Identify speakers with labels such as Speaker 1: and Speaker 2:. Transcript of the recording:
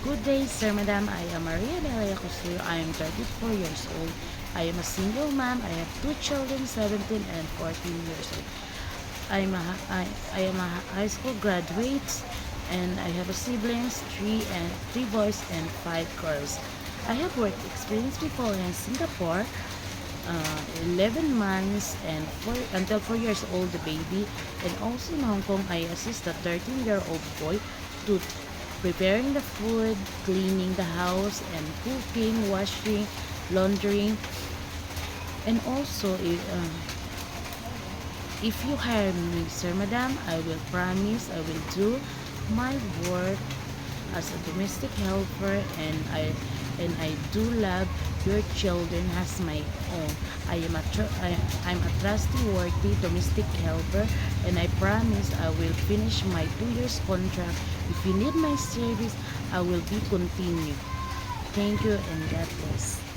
Speaker 1: Good day, sir, madam. I am Maria Delia Cosio. I am 34 years old. I am a single mom. I have two children, 17 and 14 years old. I am a high school graduate, and I have a siblings, three boys and five girls. I have work experience before in Singapore, 11 months and until 4 years old the baby, and also in Hong Kong I assist a 13-year-old boy to preparing the food, cleaning the house, and cooking, washing, laundering, and also if you hire me, sir, madam, I will promise I will do my work as a domestic helper, and I do love your children as my own. I'm a trustworthy domestic helper, and I promise I will finish my 2 years contract. If you need my service, I will be continue. Thank you and God bless.